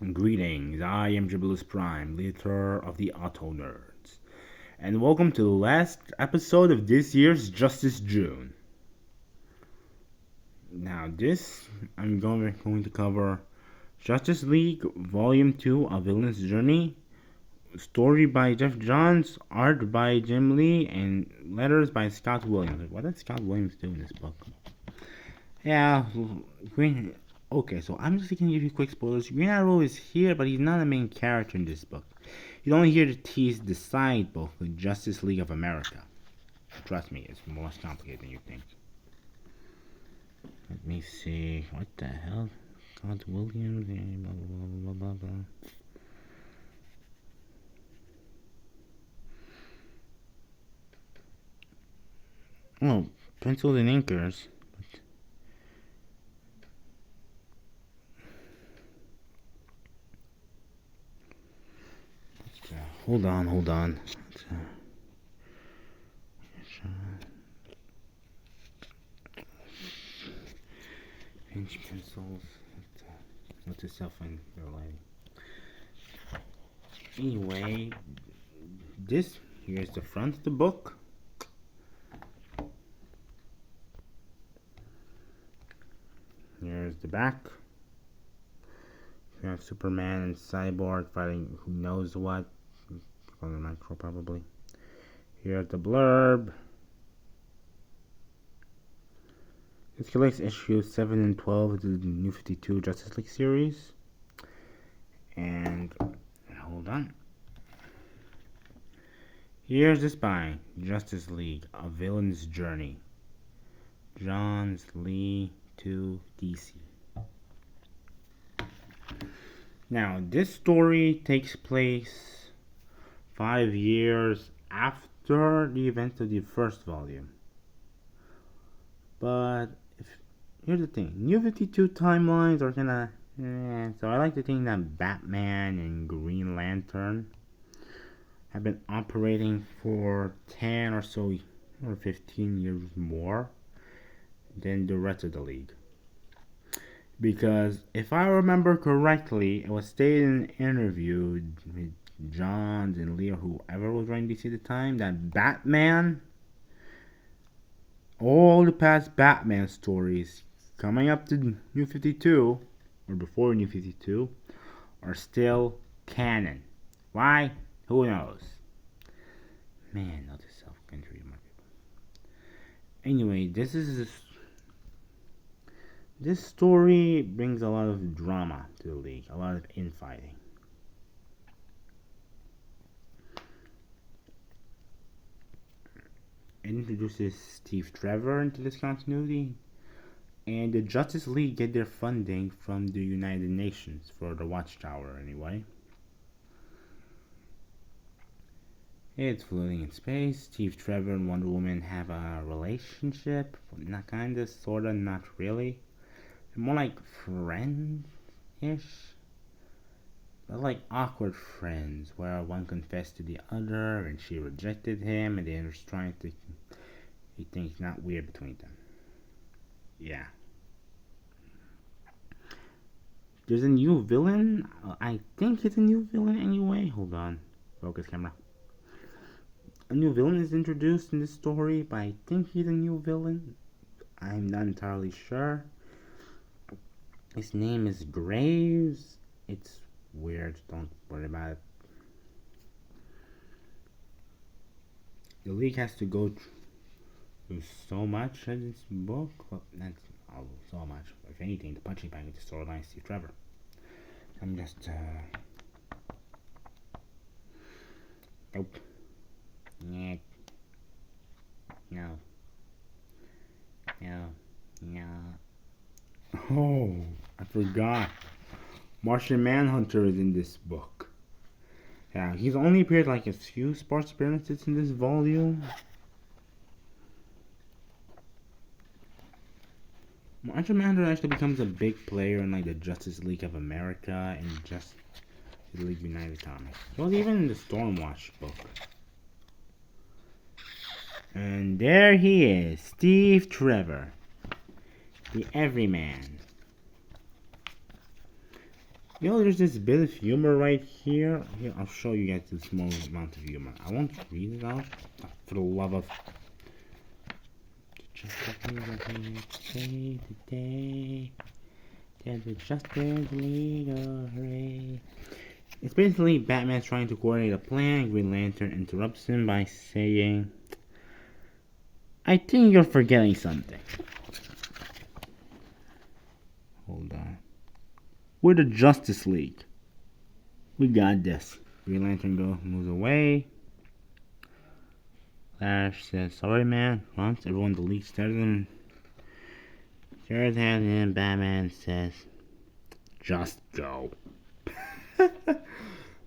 Greetings, I am Jibilus Prime, leader of the Auto Nerds, and welcome to the last episode of this year's Justice June. Now, I'm going to cover Justice League Volume 2, A Villain's Journey, story by Jeff Johns, art by Jim Lee, and letters by Scott Williams. What did Scott Williams do in this book? Yeah, Green. Okay, so I'm just gonna give you quick spoilers. Green Arrow is here, but he's not a main character in this book. He's only here to tease the side book, the Justice League of America. Trust me, it's more complicated than you think. Let me see. What the hell? Scott Williams. Blah blah blah blah blah. Oh, pencils and inkers. Hold on. Pinch pencils. What's itself in your lighting? Anyway, here's the front of the book. Here's the back. We have Superman and Cyborg fighting who knows what. On the micro, probably. Here's the blurb. This collects issues 7 and 12 of the New 52 Justice League series. And hold on. Here's the spine. Justice League, A Villain's Journey. Johns Lee to DC. Now, this story takes place 5 years after the events of the first volume. But here's the thing, New 52 timelines are kinda so I like to think that Batman and Green Lantern have been operating for 10 or so or 15 years more than the rest of the league. Because if I remember correctly, it was stated in an interview with Johns and Leo, whoever was running DC at the time, that Batman, all the past Batman stories coming up to New 52, or before New 52, are still canon. Why? Who knows? Man, not a self-country, my people. Anyway, this story brings a lot of drama to the league, a lot of infighting. It introduces Steve Trevor into this continuity, and the Justice League get their funding from the United Nations for the Watchtower, anyway. It's floating in space. Steve Trevor and Wonder Woman have a relationship, not kinda, sorta, not really. They're more like friends-ish. They're like awkward friends, where one confessed to the other and she rejected him, and the other's trying to. He thinks not weird between them. Yeah. There's a new villain. I think it's a new villain anyway. Hold on. Focus camera. A new villain is introduced in this story, but I think he's a new villain. I'm not entirely sure. His name is Graves. It's weird. Don't worry about it. The League has to go through so much in this book. Well, not so much. If anything, the punching bag is the storyline Steve Trevor. I'm just nope. Yeah. No. Oh, I forgot. Martian Manhunter is in this book. Yeah, he's only appeared like a few sparse appearances in this volume. Martian Manhunter actually becomes a big player in like the Justice League of America and Justice League United comics. He was even in the Stormwatch book. And there he is, Steve Trevor, the Everyman. There's this bit of humor right here. Here, I'll show you guys the small amount of humor. I won't read it out for the love of. Just the things that we need to say today. There's a Justice League, hooray. It's basically Batman trying to coordinate a plan. Green Lantern interrupts him by saying, I think you're forgetting something. Hold on. We're the Justice League. We got this. Green Lantern moves away. Flash says, sorry man. Once everyone the League stares at him, and Batman says, just go.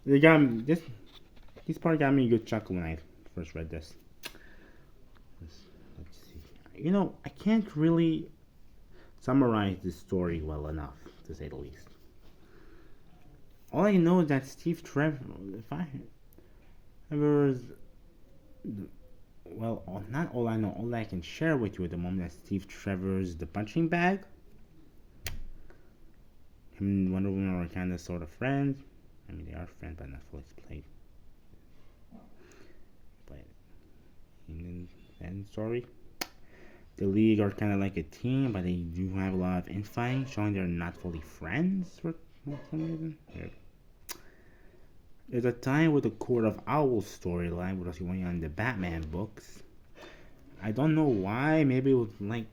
They got me, this part got me a good chuckle when I first read this. Let's see. I can't really summarize this story well enough, to say the least. All I know is that Steve Trevor, not all I know, all I can share with you at the moment is Steve Trevor's The Punching Bag. Him and Wonder Woman are kind of sort of friends. I mean, they are friends, but not fully played. But in the end story, the League are kind of like a team, but they do have a lot of infighting, showing they're not fully friends for some reason. Yeah. There's a time with the Court of Owls storyline, which was going on in the Batman books. I don't know why. Maybe it was like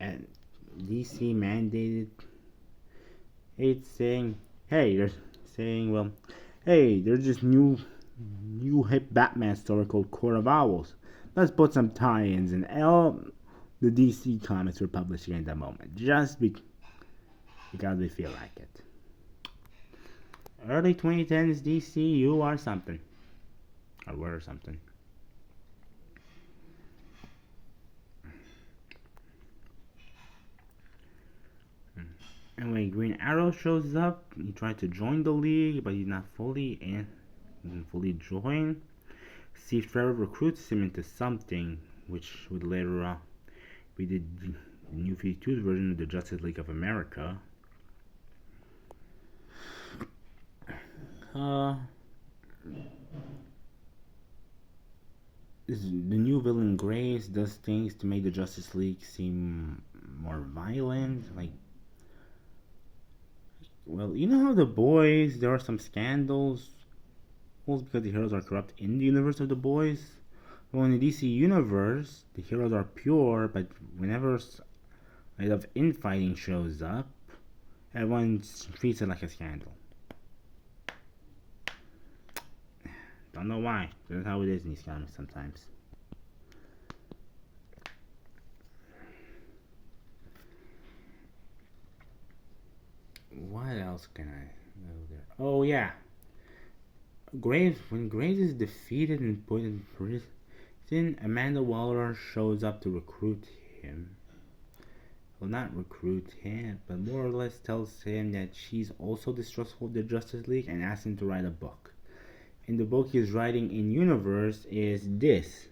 DC mandated. It's saying, there's this new hip Batman story called Court of Owls. Let's put some tie-ins in the DC comics we're publishing at the moment, just because we feel like it. Early 2010s DC, you are something. Or were something. Anyway, Green Arrow shows up. He tried to join the League, but he's not fully joined. Steve Trevor recruits him into something, which would later be the New 52's version of the Justice League of America. The new villain Grace does things to make the Justice League seem more violent. How The Boys, there are some scandals, mostly because the heroes are corrupt in the universe of The Boys. Well, in the DC universe, the heroes are pure, but whenever a lot of infighting shows up, everyone treats it like a scandal. Don't know why. That's how it is in these comics sometimes. What else can I know there? Oh yeah. When Graves is defeated and put in prison, Amanda Waller shows up to recruit him. Well, not recruit him, but more or less tells him that she's also distrustful of the Justice League and asks him to write a book. And the book he's writing in universe is this.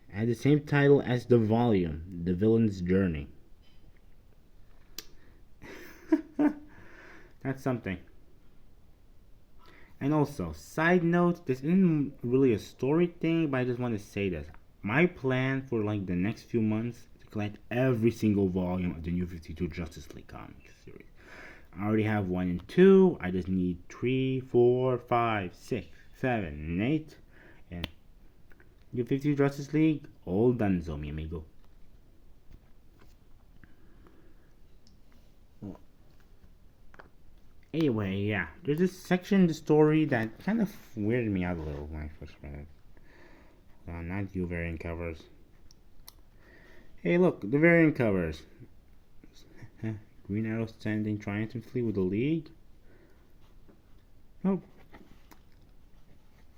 It has the same title as the volume, The Villain's Journey. That's something. And also, side note, this isn't really a story thing, but I just want to say this. My plan for the next few months is to collect every single volume of the New 52 Justice League comics series. I already have 1 and 2. I just need 3, 4, 5, 6, 7, and 8. And New 52 Justice League, all done, mi amigo. Anyway, yeah, there's this section in the story that kind of weirded me out a little when I first read it. Not you variant covers. Hey, look, the variant covers. Green Arrow standing triumphantly with the League. Oh,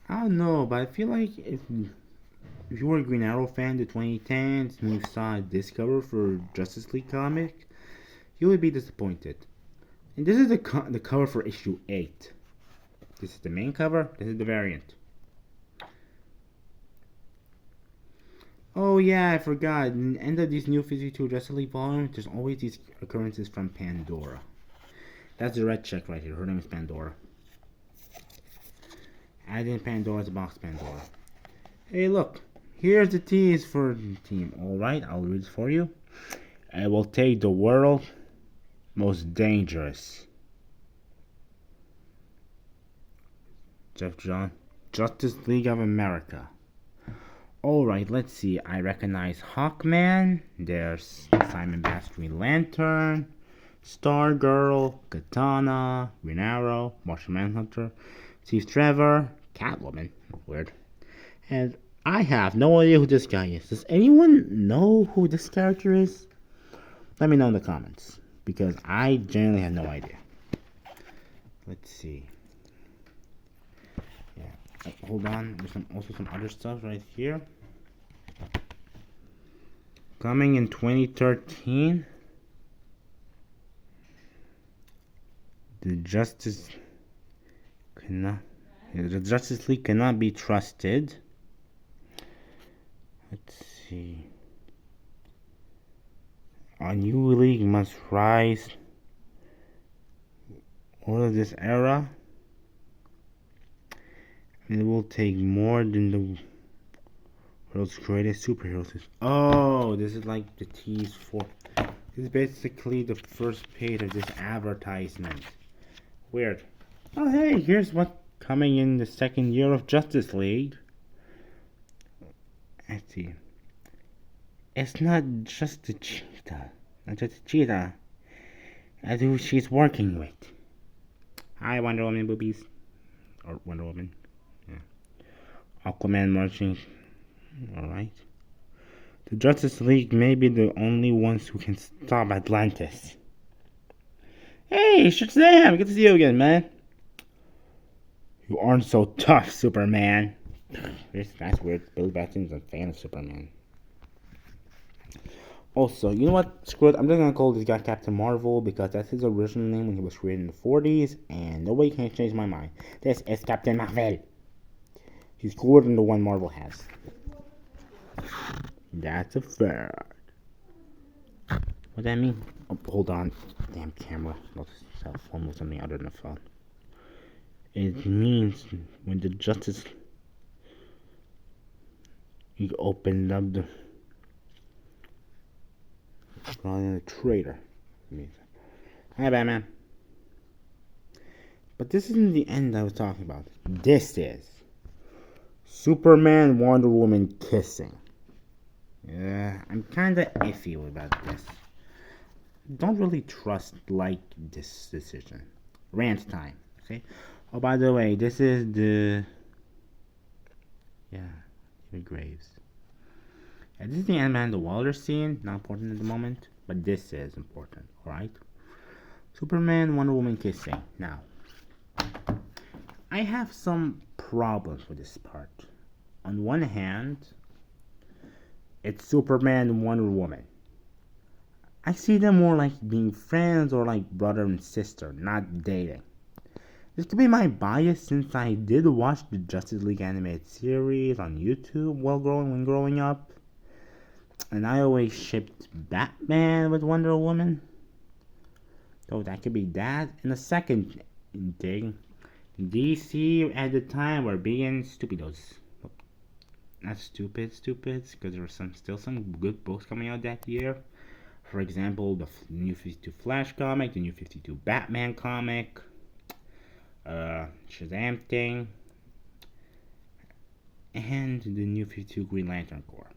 I don't know, but I feel like if you were a Green Arrow fan in the 2010s and you saw this cover for Justice League comic, you would be disappointed. And this is the cover for issue 8. This is the main cover, this is the variant. Oh yeah, I forgot. In the end of these New 52 Justice League volumes, there's always these occurrences from Pandora. That's the red chick right here. Her name is Pandora. Add in Pandora's box, Pandora. Hey, look. Here's the tease for the team. Alright, I'll read it for you. I will take the world most dangerous. Jeff John. Justice League of America. Alright, let's see. I recognize Hawkman. There's Simon Bass Green Lantern. Stargirl. Katana. Green Arrow. Martian Manhunter. Steve Trevor. Catwoman. Weird. And I have no idea who this guy is. Does anyone know who this character is? Let me know in the comments. Because I generally have no idea. Let's see. Yeah. Hold on. There's also some other stuff right here. Coming in 2013. The Justice League cannot be trusted. Let's see. A new league must rise out of this era. And it will take more than the world's greatest superheroes. Oh, this is like the tease for. This is basically the first page of this advertisement. Weird. Oh, hey, here's what's coming in the second year of Justice League. Let's see. It's not just the cheetah. Not just the cheetah. That's who she's working with. Hi, Wonder Woman boobies. Or Wonder Woman. Yeah. Aquaman marching. Alright. The Justice League may be the only ones who can stop Atlantis. Hey, Shazam! Good to see you again, man. You aren't so tough, Superman. That's weird. Billy Batson's a fan of Superman. Also, you know what? Screw it. I'm just gonna call this guy Captain Marvel because that's his original name when he was created in the 40s, and nobody can change my mind. This is Captain Marvel. He's cooler than the one Marvel has. That's a fact. What that mean? Oh, hold on. Damn camera. Not a cell phone with something other than a phone. It means when the Justice League opened up the calling a traitor. Hi, Batman. But this isn't the end I was talking about. This is Superman, Wonder Woman kissing. Yeah, I'm kinda iffy about this. Don't really trust this decision. Rant time. Okay. Oh, by the way, this is the David Graves. Yeah, this is the Amanda Waller scene. Not important at the moment, but this is important. All right. Superman, Wonder Woman kissing. Now, I have some problems with this part. On one hand, it's Superman and Wonder Woman. I see them more like being friends or like brother and sister, not dating. This could be my bias since I did watch the Justice League animated series on YouTube when growing up. And I always shipped Batman with Wonder Woman. So that could be that. And the second thing, DC at the time were being stupidos. Not stupids, because there were still some good books coming out that year. For example, the New 52 Flash comic, the New 52 Batman comic, Shazam thing, and the New 52 Green Lantern Corps.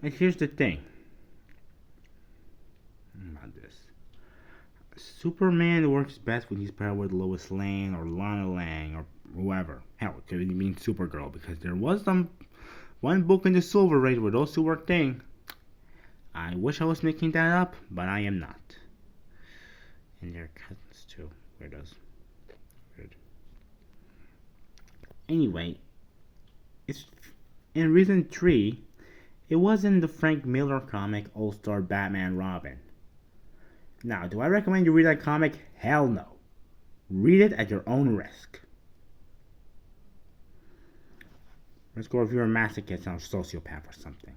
But here's the thing about this. Superman works best when he's paired with Lois Lane or Lana Lang or whoever. Hell, it could even mean Supergirl because there was one book in the Silver Age where those two were a thing. I wish I was making that up, but I am not. And they're cousins too. Weirdos. Weird. Anyway, it's in reason 3. It was in the Frank Miller comic All-Star Batman Robin. Now, do I recommend you read that comic? Hell no. Read it at your own risk. Let's go if you're a masochist or a sociopath or something.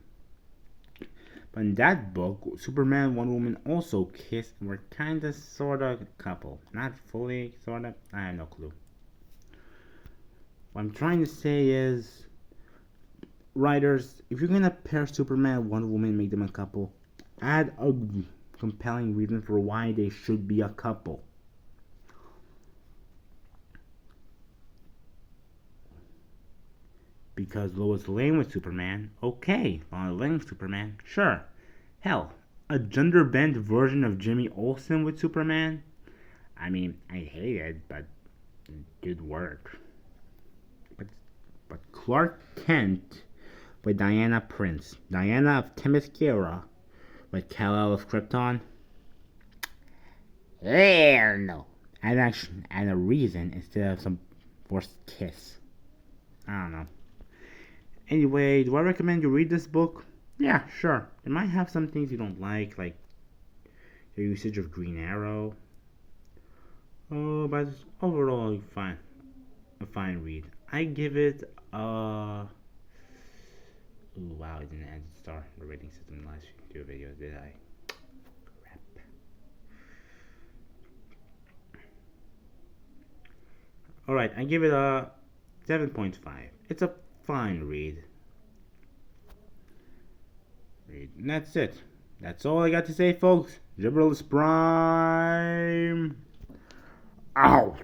But in that book, Superman and Wonder Woman also kissed and were kinda sorta a couple. Not fully, sorta. I have no clue. What I'm trying to say is, writers, if you're gonna pair Superman and Wonder Woman and make them a couple, add a compelling reason for why they should be a couple. Because Lois Lane was Superman, okay. Lois Lane was Superman, sure. Hell, a gender bent version of Jimmy Olsen with Superman? I mean, I hate it, but it did work. But, but Clark Kent with Diana Prince, Diana of Themyscira with Kal-El of Krypton? Hell no. And action and a reason instead of some forced kiss. I don't know. Anyway, do I recommend you read this book? Yeah, sure. It might have some things you don't like the usage of Green Arrow. Oh, but it's overall fine. A fine read. I give it a. Ooh, wow, I didn't add the star the rating system in the last few videos, did I? Crap. Alright, I give it a 7.5. It's a fine read. And that's it. That's all I got to say, folks. Gibberellus Prime. Out.